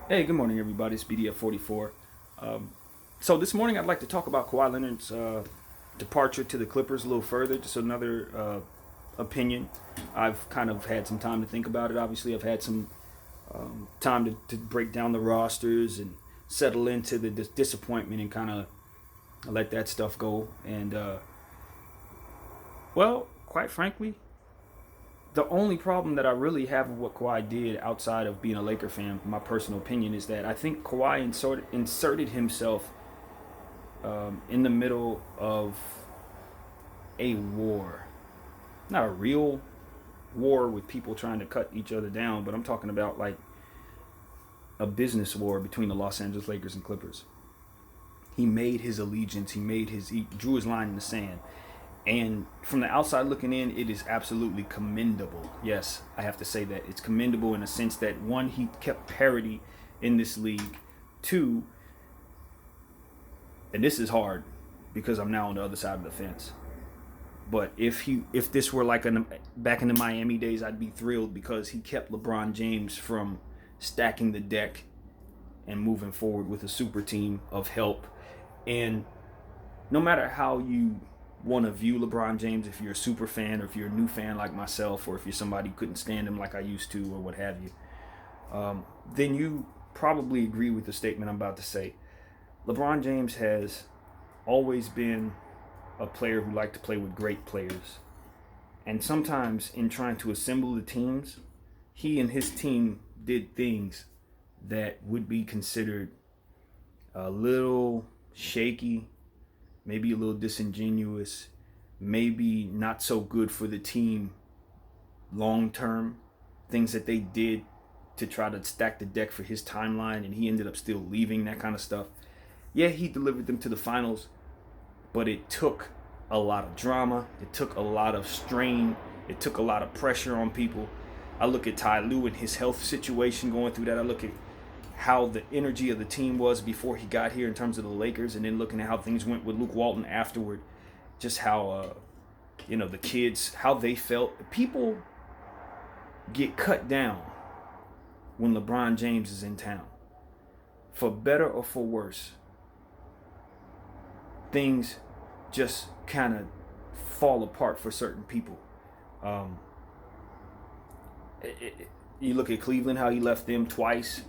Hey, good morning, everybody. It's BDF44. Um, so this morning, I'd like to talk about Kawhi Leonard's departure to the Clippers a little further. Just another opinion. I've kind of had some time to think about it. Obviously, I've had some time to break down the rosters and settle into the disappointment and kind of let that stuff go. And well, quite frankly, the only problem that I really have with what Kawhi did outside of being a Laker fan, my personal opinion, is that I think Kawhi inserted himself in the middle of a war. Not a real war with people trying to cut each other down, but I'm talking about like a business war between the Los Angeles Lakers and Clippers. He made his allegiance, he drew his line in the sand. And from the outside looking in, it is absolutely commendable. Yes, I have to say that. It's commendable in a sense that, one, he kept parity in this league. Two, and this is hard because I'm now on the other side of the fence. But if this were like back in the Miami days, I'd be thrilled because he kept LeBron James from stacking the deck and moving forward with a super team of help. And no matter how you want to view LeBron James, if you're a super fan or if you're a new fan like myself, or if you're somebody who couldn't stand him like I used to, or what have you, then you probably agree with the statement I'm about to say. LeBron James has always been a player who liked to play with great players. And sometimes in trying to assemble the teams, he and his team did things that would be considered a little shaky, maybe a little disingenuous, maybe not so good for the team long term. Things that they did to try to stack the deck for his timeline, and he ended up still leaving, that kind of stuff. Yeah, he delivered them to the finals, but it took a lot of drama. It took a lot of strain. It took a lot of pressure on people. I look at Ty Lue and his health situation going through that. I look at how the energy of the team was before he got here in terms of the Lakers, and then looking at how things went with Luke Walton afterward. Just how, the kids, how they felt. People get cut down when LeBron James is in town. For better or for worse, things just kind of fall apart for certain people. Um, you look at Cleveland, how he left them twice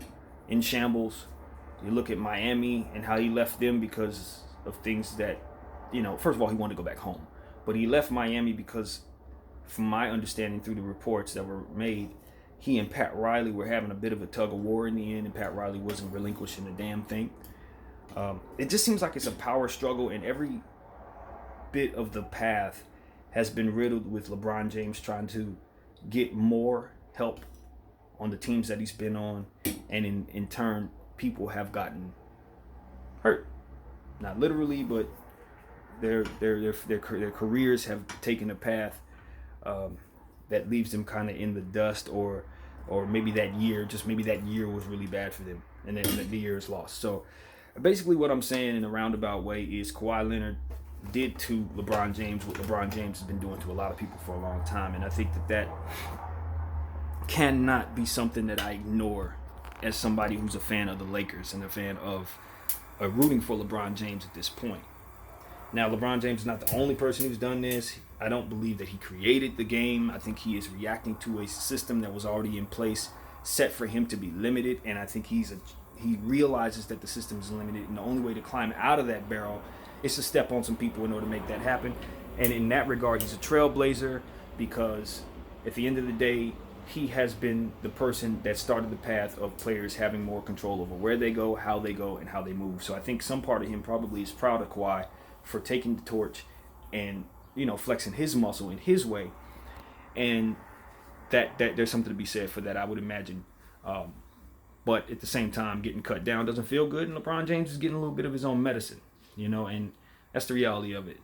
in shambles. You look at Miami and how he left them because of things that, first of all, he wanted to go back home. But he left Miami because, from my understanding through the reports that were made, he and Pat Riley were having a bit of a tug of war in the end, and Pat Riley wasn't relinquishing the damn thing. It just seems like it's a power struggle, and every bit of the path has been riddled with LeBron James trying to get more help on the teams that he's been on, and in turn, people have gotten hurt. Not literally, but their careers have taken a path that leaves them kind of in the dust, or maybe that year was really bad for them, and then the year is lost. So basically, what I'm saying in a roundabout way is Kawhi Leonard did to LeBron James what LeBron James has been doing to a lot of people for a long time, and I think that cannot be something that I ignore as somebody who's a fan of the Lakers and a fan of rooting for LeBron James at this point. Now, LeBron James is not the only person who's done this. I don't believe that he created the game. I think he is reacting to a system that was already in place, set for him to be limited, and I think he realizes that the system is limited, and the only way to climb out of that barrel is to step on some people in order to make that happen. And in that regard, he's a trailblazer because at the end of the day, he has been the person that started the path of players having more control over where they go, and how they move. So I think some part of him probably is proud of Kawhi for taking the torch and, flexing his muscle in his way. And that there's something to be said for that, I would imagine. But at the same time, getting cut down doesn't feel good, and LeBron James is getting a little bit of his own medicine, and that's the reality of it.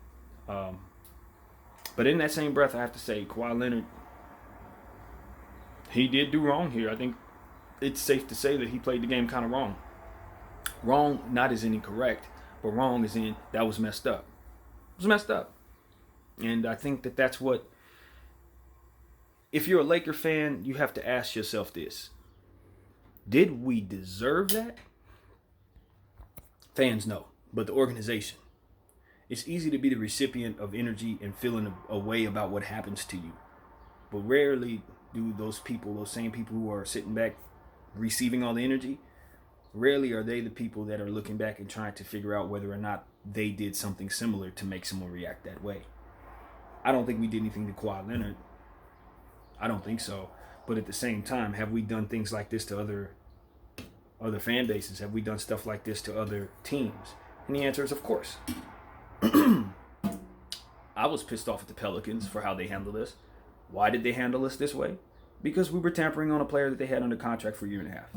But in that same breath, I have to say, Kawhi Leonard, he did do wrong here. I think it's safe to say that he played the game kind of wrong. Wrong, not as in incorrect, but wrong as in that was messed up. It was messed up. And I think that's what, if you're a Laker fan, you have to ask yourself this. Did we deserve that? Fans know, but the organization. It's easy to be the recipient of energy and feeling a way about what happens to you. But rarely do those people, those same people who are sitting back receiving all the energy, rarely are they the people that are looking back and trying to figure out whether or not they did something similar to make someone react that way. I don't think we did anything to Kawhi Leonard. I don't think so. But at the same time, have we done things like this to other fan bases? Have we done stuff like this to other teams? And the answer is, of course. I was pissed off at the Pelicans for how they handled this. Why did they handle us this way? Because we were tampering on a player that they had under contract for a year and a half.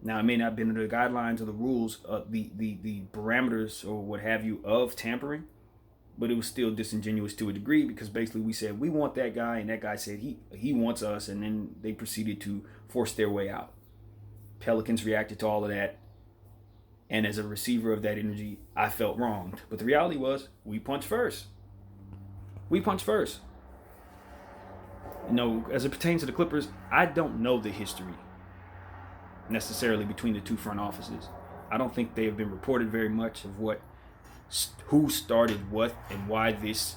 Now, it may not have been under the guidelines or the rules, the parameters or what have you of tampering, but it was still disingenuous to a degree because basically we said we want that guy, and that guy said he wants us, and then they proceeded to force their way out. Pelicans reacted to all of that, and as a receiver of that energy, I felt wronged. But the reality was we punched first. We punched first. You know, as it pertains to the Clippers, I don't know the history necessarily between the two front offices. I don't think they have been reported very much of who started what and why this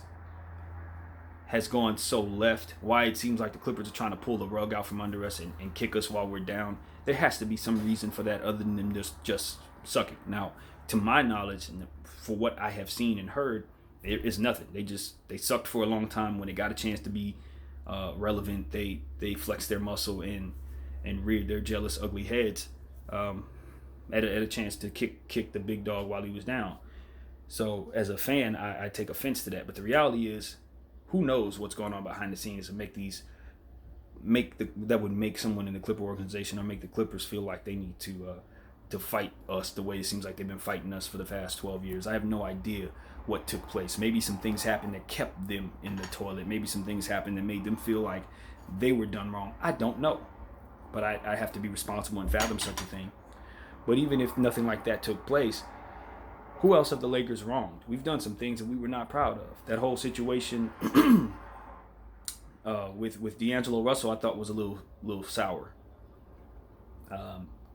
has gone so left, why it seems like the Clippers are trying to pull the rug out from under us and kick us while we're down. There has to be some reason for that other than them just sucking. Now, to my knowledge, and for what I have seen and heard, there is nothing. They sucked for a long time. When they got a chance to be relevant, they flexed their muscle and reared their jealous, ugly heads at a chance to kick the big dog while he was down. So as a fan, I take offense to that. But the reality is, who knows what's going on behind the scenes and that would make someone in the Clipper organization or make the Clippers feel like they need to fight us the way it seems like they've been fighting us for the past 12 years. I have no idea what took place. Maybe some things happened that kept them in the toilet. Maybe some things happened that made them feel like they were done wrong. I don't know. But I have to be responsible and fathom such a thing. But even if nothing like that took place, who else have the Lakers wronged? We've done some things that we were not proud of. That whole situation with D'Angelo Russell, I thought was a little sour.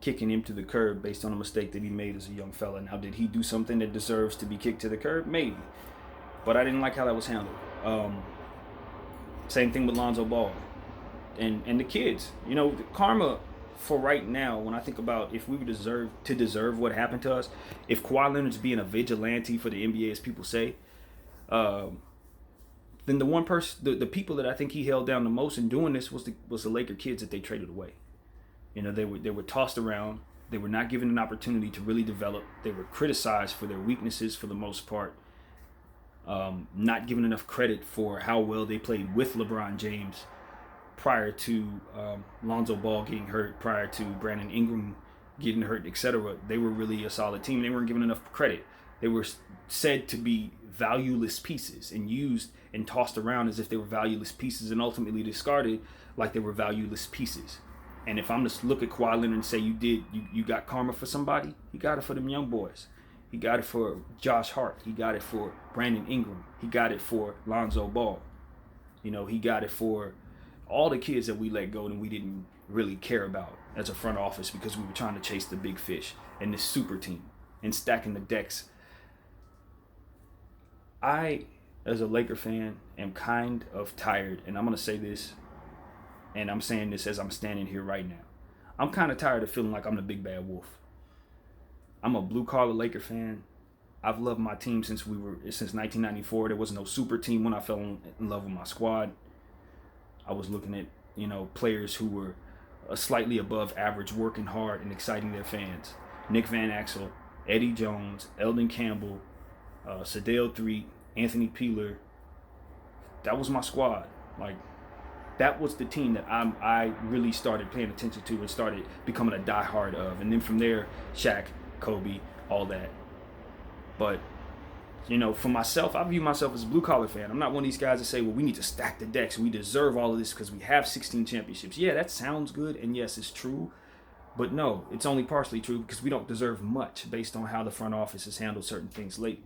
Kicking him to the curb based on a mistake that he made as a young fella. Now, did he do something that deserves to be kicked to the curb? Maybe. But I didn't like how that was handled. Same thing with Lonzo Ball. And the kids. You know, the karma for right now, when I think about if we would deserve what happened to us, if Kawhi Leonard's being a vigilante for the NBA, as people say, then the one person, the people that I think he held down the most in doing this was the Laker kids that they traded away. You know, they were tossed around. They were not given an opportunity to really develop. They were criticized for their weaknesses for the most part. Not given enough credit for how well they played with LeBron James prior to Lonzo Ball getting hurt, prior to Brandon Ingram getting hurt, etc. They were really a solid team. They weren't given enough credit. They were said to be valueless pieces and used and tossed around as if they were valueless pieces and ultimately discarded like they were valueless pieces. And if I'm to look at Kawhi Leonard and say you got karma for somebody, he got it for them young boys. He got it for Josh Hart. He got it for Brandon Ingram. He got it for Lonzo Ball. You know, he got it for all the kids that we let go and we didn't really care about as a front office because we were trying to chase the big fish and this super team and stacking the decks. I, as a Laker fan, am kind of tired, and I'm going to say this, and I'm saying this as I'm standing here right now. I'm kind of tired of feeling like I'm the big bad wolf. I'm a blue-collar Laker fan. I've loved my team since 1994. There was no super team when I fell in love with my squad. I was looking at, you know, players who were slightly above average, working hard and exciting their fans. Nick Van Exel, Eddie Jones, Eldon Campbell, Sedale Threatt, Anthony Peeler. That was my squad. Like, that was the team that I really started paying attention to and started becoming a diehard of. And then from there, Shaq, Kobe, all that. But, you know, for myself, I view myself as a blue-collar fan. I'm not one of these guys that say, well, we need to stack the decks. We deserve all of this because we have 16 championships. Yeah, that sounds good, and yes, it's true. But no, it's only partially true because we don't deserve much based on how the front office has handled certain things lately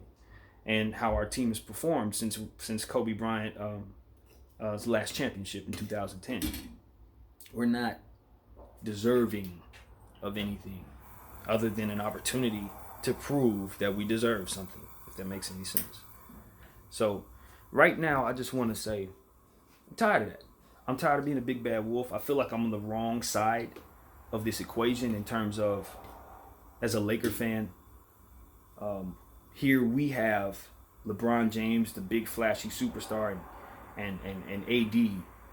and how our team has performed since Kobe Bryant's last championship in 2010. We're not deserving of anything other than an opportunity to prove that we deserve something, if that makes any sense. So right now, I just want to say, I'm tired of that. I'm tired of being a big bad wolf. I feel like I'm on the wrong side of this equation in terms of, as a Laker fan, here we have LeBron James, the big flashy superstar, and AD,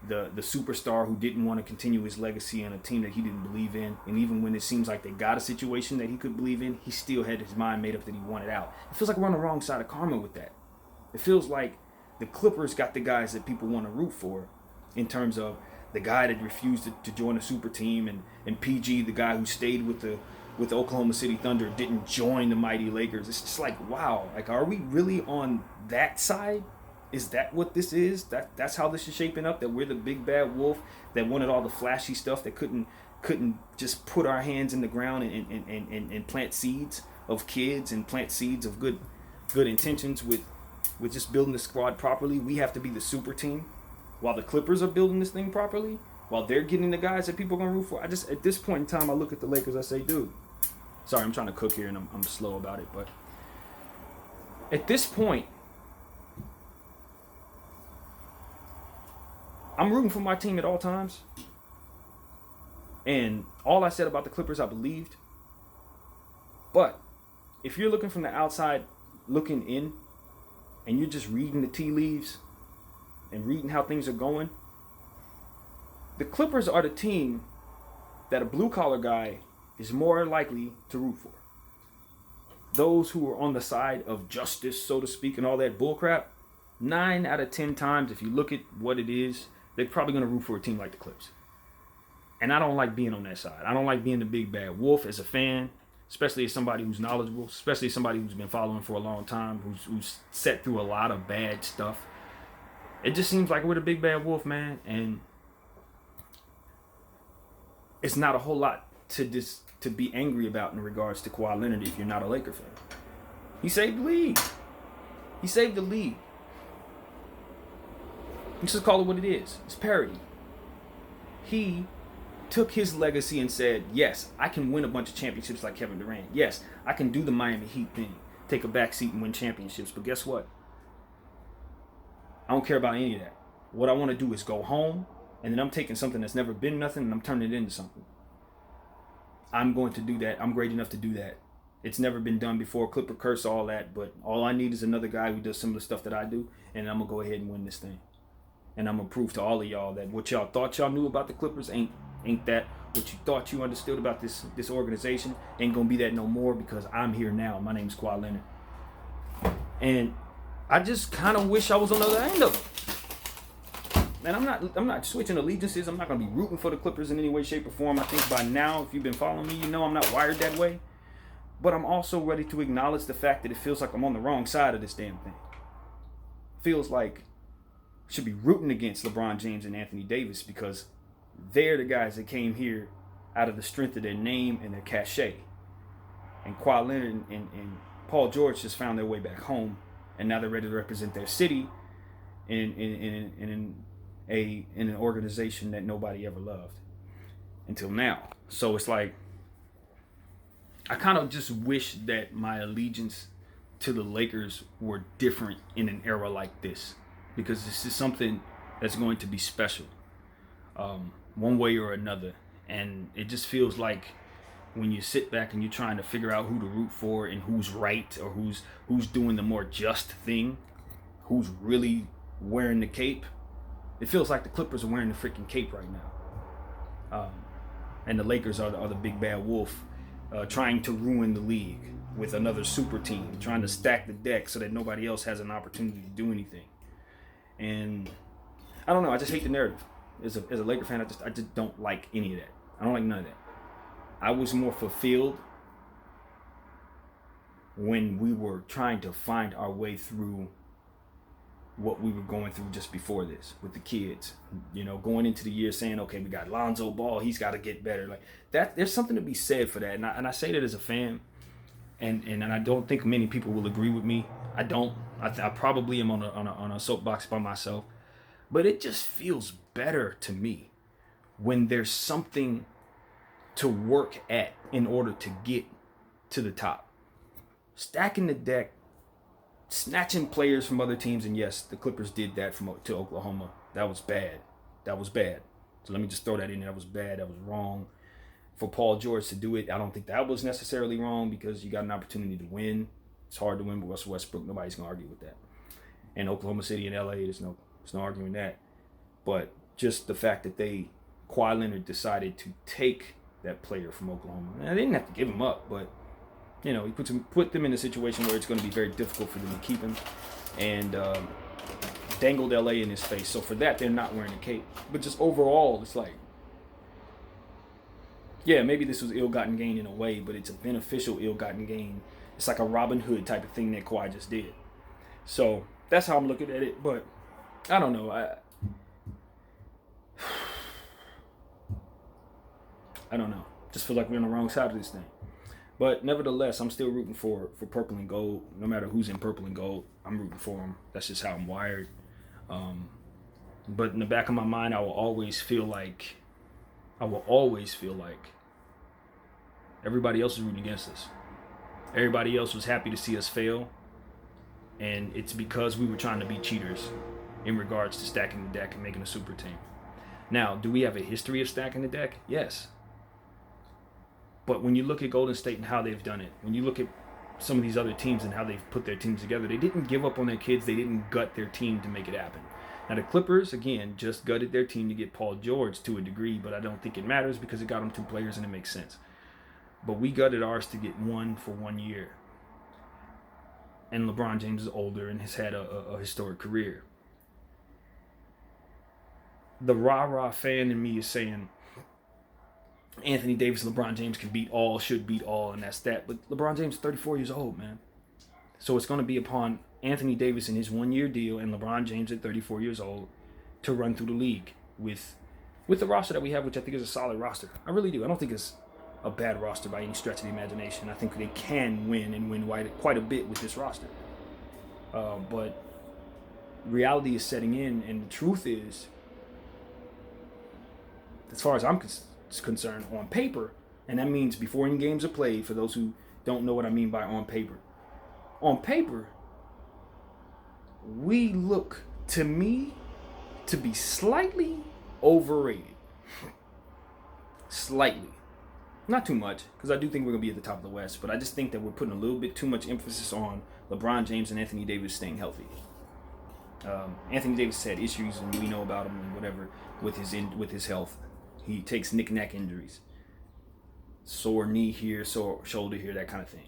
the superstar who didn't want to continue his legacy on a team that he didn't believe in. And even when it seems like they got a situation that he could believe in, he still had his mind made up that he wanted out. It feels like we're on the wrong side of karma with that. It feels like the Clippers got the guys that people want to root for, in terms of the guy that refused to join a super team, and PG, the guy who stayed with the Oklahoma City Thunder, didn't join the mighty Lakers. It's just like, wow, like, are we really on that side? Is that what this is? That's how this is shaping up? That we're the big bad wolf that wanted all the flashy stuff, that couldn't just put our hands in the ground and plant seeds of kids and plant seeds of good intentions with just building the squad properly. We have to be the super team while the Clippers are building this thing properly, while they're getting the guys that people are gonna root for. At this point in time, I look at the Lakers, I say, dude, sorry, I'm trying to cook here and I'm slow about it, but at this point, I'm rooting for my team at all times. And all I said about the Clippers, I believed. But if you're looking from the outside, looking in, and you're just reading the tea leaves and reading how things are going, the Clippers are the team that a blue-collar guy is more likely to root for. Those who are on the side of justice, so to speak, and all that bullcrap, 9 out of 10 times, if you look at what it is, they're probably going to root for a team like the Clips. And I don't like being on that side. I don't like being the big bad wolf as a fan, especially as somebody who's knowledgeable, especially as somebody who's been following for a long time, who's sat through a lot of bad stuff. It just seems like we're the big bad wolf, man. And it's not a whole lot to be angry about in regards to Kawhi Leonard if you're not a Laker fan. He saved the league. He saved the league. Let's just call it what it is. It's parody. He took his legacy and said, yes, I can win a bunch of championships like Kevin Durant. Yes, I can do the Miami Heat thing, take a back seat and win championships. But guess what? I don't care about any of that. What I want to do is go home, and then I'm taking something that's never been nothing and I'm turning it into something. I'm going to do that. I'm great enough to do that. It's never been done before. Clipper curse, all that. But all I need is another guy who does some of the stuff that I do, and I'm going to go ahead and win this thing. And I'm going to prove to all of y'all that what y'all thought y'all knew about the Clippers ain't that. What you thought you understood about this organization ain't going to be that no more, because I'm here now. My name's Kwahi Leonard. And I just kind of wish I was on the other end of it. Man, I'm not switching allegiances. I'm not going to be rooting for the Clippers in any way, shape, or form. I think by now, if you've been following me, you know I'm not wired that way. But I'm also ready to acknowledge the fact that it feels like I'm on the wrong side of this damn thing. Feels like I should be rooting against LeBron James and Anthony Davis, because they're the guys that came here out of the strength of their name and their cachet. And Kwahi Leonard and Paul George just found their way back home, and now they're ready to represent their city in an organization that nobody ever loved until now. So it's like, I kind of just wish that my allegiance to the Lakers were different in an era like this, because this is something that's going to be special, one way or another. And it just feels like when you sit back and you're trying to figure out who to root for and who's right, or who's doing the more just thing, who's really wearing the cape, it feels like the Clippers are wearing the freaking cape right now. And the Lakers are the big bad wolf, trying to ruin the league with another super team, trying to stack the deck so that nobody else has an opportunity to do anything. And I don't know, I just hate the narrative. As a Laker fan, I just don't like any of that. I don't like none of that. I was more fulfilled when we were trying to find our way through what we were going through just before this with the kids. You know, going into the year saying, okay, we got Lonzo Ball, he's got to get better. Like that, there's something to be said for that. And I say that as a fan, and I don't think many people will agree with me. I don't. I probably am on a soapbox by myself. But it just feels better to me when there's something to work at in order to get to the top. Stacking the deck, snatching players from other teams, and yes, the Clippers did that to Oklahoma. That was bad. That was bad. So let me just throw that in there. That was bad. That was wrong. For Paul George to do it, I don't think that was necessarily wrong because you got an opportunity to win. It's hard to win with Russell Westbrook. Nobody's gonna argue with that. And Oklahoma City and LA, there's no arguing that. But just the fact that Kawhi Leonard decided to take that player from Oklahoma. Now, they didn't have to give him up, but he put them in a situation where it's going to be very difficult for them to keep him, and dangled LA in his face. So for that, they're not wearing a cape. But just overall, it's like, yeah, maybe this was ill-gotten gain in a way, but it's a beneficial ill-gotten gain. It's like a Robin Hood type of thing that Kawhi just did. So that's how I'm looking at it. But I don't know. I don't know. Just feel like we're on the wrong side of this thing. But nevertheless, I'm still rooting for purple and gold. No matter who's in purple and gold, I'm rooting for them. That's just how I'm wired. But in the back of my mind, I will always feel like everybody else is rooting against us. Everybody else was happy to see us fail. And it's because we were trying to be cheaters in regards to stacking the deck and making a super team. Now, do we have a history of stacking the deck? Yes. But when you look at Golden State and how they've done it, when you look at some of these other teams and how they've put their teams together, they didn't give up on their kids. They didn't gut their team to make it happen. Now, the Clippers, again, just gutted their team to get Paul George to a degree, but I don't think it matters because it got them 2 players and it makes sense. But we gutted ours to get one for 1 year. And LeBron James is older and has had a historic career. The rah-rah fan in me is saying Anthony Davis and LeBron James can beat all, should beat all, and that's that. But LeBron James is 34 years old, man. So it's going to be upon Anthony Davis in his 1-year deal and LeBron James at 34 years old to run through the league with the roster that we have, which I think is a solid roster. I really do. I don't think it's a bad roster by any stretch of the imagination. I think they can win and win quite a bit with this roster. But reality is setting in, and the truth is, as far as I'm concerned, on paper, and that means before any games are played, for those who don't know what I mean by on paper. On paper, we look, to me, to be slightly overrated. Slightly. Not too much, because I do think we're going to be at the top of the West, but I just think that we're putting a little bit too much emphasis on LeBron James and Anthony Davis staying healthy. Anthony Davis had issues, and we know about him and whatever with his health. He takes knick-knack injuries. Sore knee here, sore shoulder here, that kind of thing.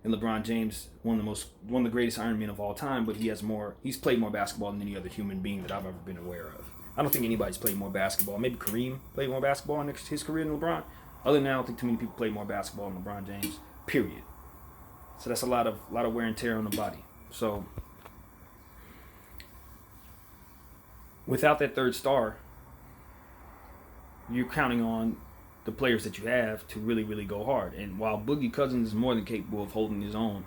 And LeBron James, one of the greatest Iron Men of all time, but he's played more basketball than any other human being that I've ever been aware of. I don't think anybody's played more basketball. Maybe Kareem played more basketball in his career than LeBron. Other than that, I don't think too many people played more basketball than LeBron James, period. So that's a lot of wear and tear on the body. So without that third star, you're counting on the players that you have to really, really go hard. And while Boogie Cousins is more than capable of holding his own,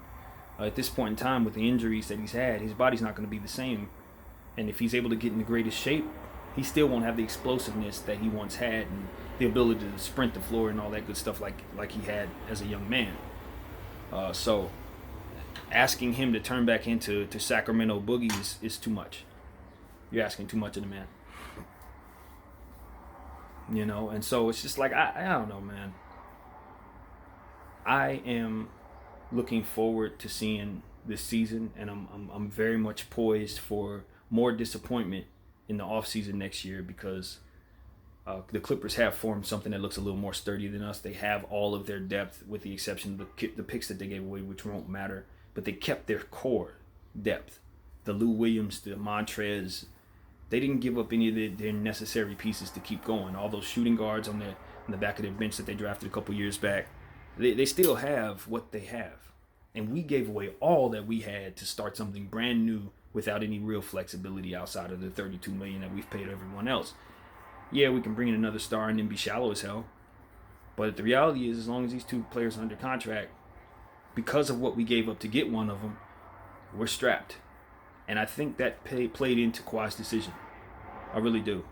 at this point in time with the injuries that he's had, his body's not going to be the same. And if he's able to get in the greatest shape, he still won't have the explosiveness that he once had and the ability to sprint the floor and all that good stuff like he had as a young man. So asking him to turn back into Sacramento Boogie is too much. You're asking too much of the man. You know, and so it's just like, I don't know, man. I am looking forward to seeing this season, and I'm very much poised for more disappointment in the offseason next year because the Clippers have formed something that looks a little more sturdy than us. They have all of their depth with the exception of the picks that they gave away, which won't matter, but they kept their core depth. The Lou Williams, the Montrez, they didn't give up any of their necessary pieces to keep going. All those shooting guards on the back of their bench that they drafted a couple years back, they still have what they have. And we gave away all that we had to start something brand new without any real flexibility outside of the $32 million that we've paid everyone else. Yeah, we can bring in another star and then be shallow as hell. But the reality is, as long as these 2 players are under contract, because of what we gave up to get one of them, we're strapped. And I think that played into Kawhi's decision. I really do.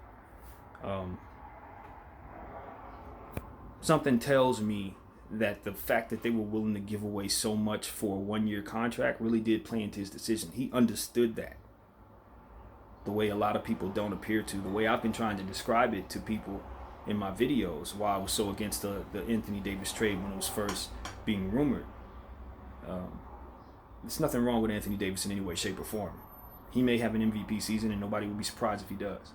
something tells me that the fact that they were willing to give away so much for a 1-year contract really did play into his decision. He understood that, the way a lot of people don't appear to, the way I've been trying to describe it to people in my videos, why I was so against the Anthony Davis trade when it was first being rumored. There's nothing wrong with Anthony Davis in any way, shape, or form. He may have an MVP season and nobody would be surprised if he does.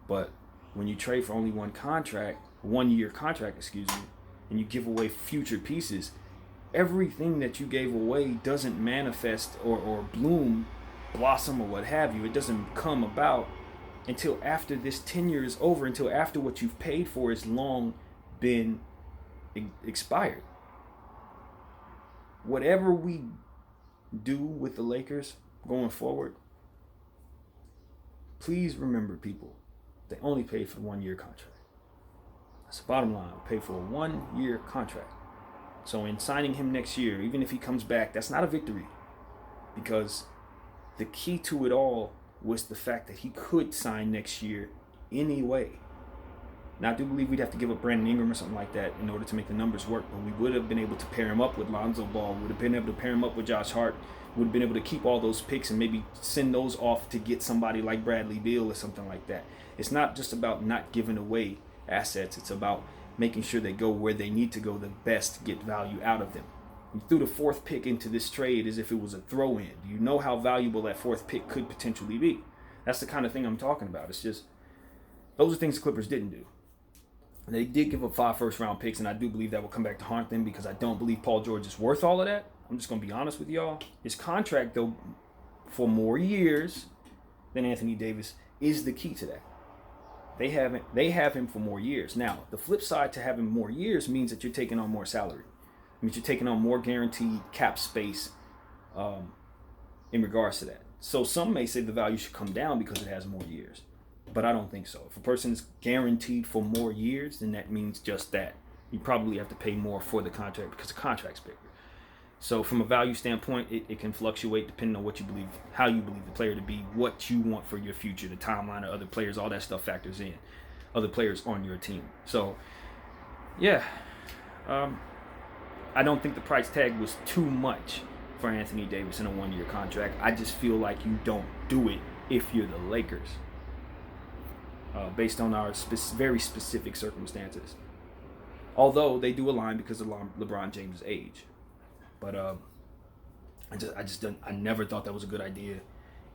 But when you trade for only 1-year contract, and you give away future pieces, everything that you gave away doesn't manifest or blossom or what have you. It doesn't come about until after this tenure is over, until after what you've paid for is long been expired. Whatever we do with the Lakers going forward, please remember, people, they only paid for a 1-year contract. That's the bottom line. We paid for a 1-year contract. So in signing him next year, even if he comes back, that's not a victory, because the key to it all was the fact that he could sign next year anyway. Now, I do believe we'd have to give up Brandon Ingram or something like that in order to make the numbers work, but we would have been able to pair him up with Lonzo Ball, would have been able to pair him up with Josh Hart, would have been able to keep all those picks and maybe send those off to get somebody like Bradley Beal or something like that. It's not just about not giving away assets, it's about making sure they go where they need to go the best to get value out of them. You threw the 4th pick into this trade as if it was a throw-in. You know how valuable that 4th pick could potentially be. That's the kind of thing I'm talking about. It's just, those are things the Clippers didn't do. They did give up 5 first-round picks, and I do believe that will come back to haunt them, because I don't believe Paul George is worth all of that. I'm just going to be honest with y'all. His contract, though, for more years than Anthony Davis is the key to that. They have him for more years. Now, the flip side to having more years means that you're taking on more salary. It means you're taking on more guaranteed cap space in regards to that. So some may say the value should come down because it has more years. But I don't think so. If a person is guaranteed for more years, then that means just that. You probably have to pay more for the contract because the contract's bigger. So from a value standpoint, it can fluctuate depending on what you believe, how you believe the player to be, what you want for your future, the timeline of other players, all that stuff factors in. Other players on your team. So, yeah. I don't think the price tag was too much for Anthony Davis in a 1-year contract. I just feel like you don't do it if you're the Lakers. Based on our very specific circumstances. Although they do align because of LeBron James' age. But I never thought that was a good idea.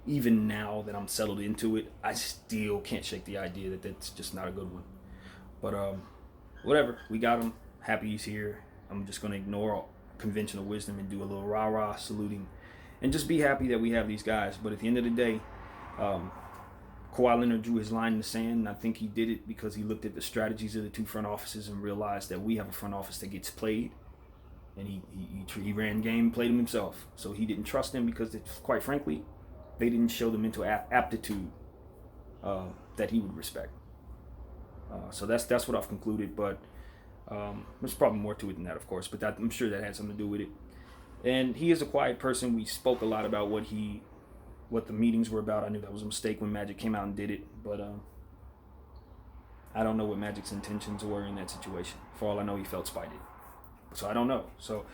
Even now that I'm settled into it, I still can't shake the idea that that's just not a good one. But whatever, we got him. Happy he's here. I'm just going to ignore all conventional wisdom and do a little rah-rah saluting and just be happy that we have these guys. But at the end of the day, Kawhi Leonard drew his line in the sand, and I think he did it because he looked at the strategies of the two front offices and realized that we have a front office that gets played. And he ran game, played him himself. So he didn't trust them because, quite frankly, they didn't show the mental aptitude that he would respect. So that's what I've concluded. But there's probably more to it than that, of course. But I'm sure that had something to do with it. And he is a quiet person. We spoke a lot about what the meetings were about. I knew that was a mistake when Magic came out and did it. But I don't know what Magic's intentions were in that situation. For all I know, he felt spited. So I don't know. So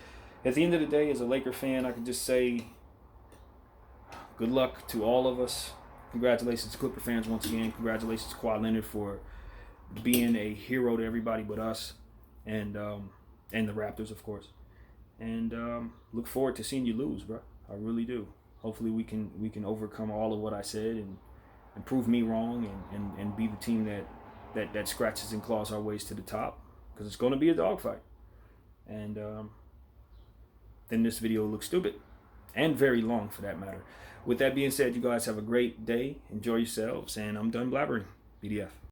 at the end of the day, as a Laker fan, I can just say good luck to all of us. Congratulations to Clipper fans once again. Congratulations to Kawhi Leonard for being a hero to everybody but us, and the Raptors, of course. And look forward to seeing you lose, bro. I really do. Hopefully we can overcome all of what I said and prove me wrong and be the team that scratches and claws our ways to the top, because it's going to be a dogfight. And then this video looks stupid and very long for that matter. With that being said, you guys have a great day. Enjoy yourselves, and I'm done blabbering. BDF.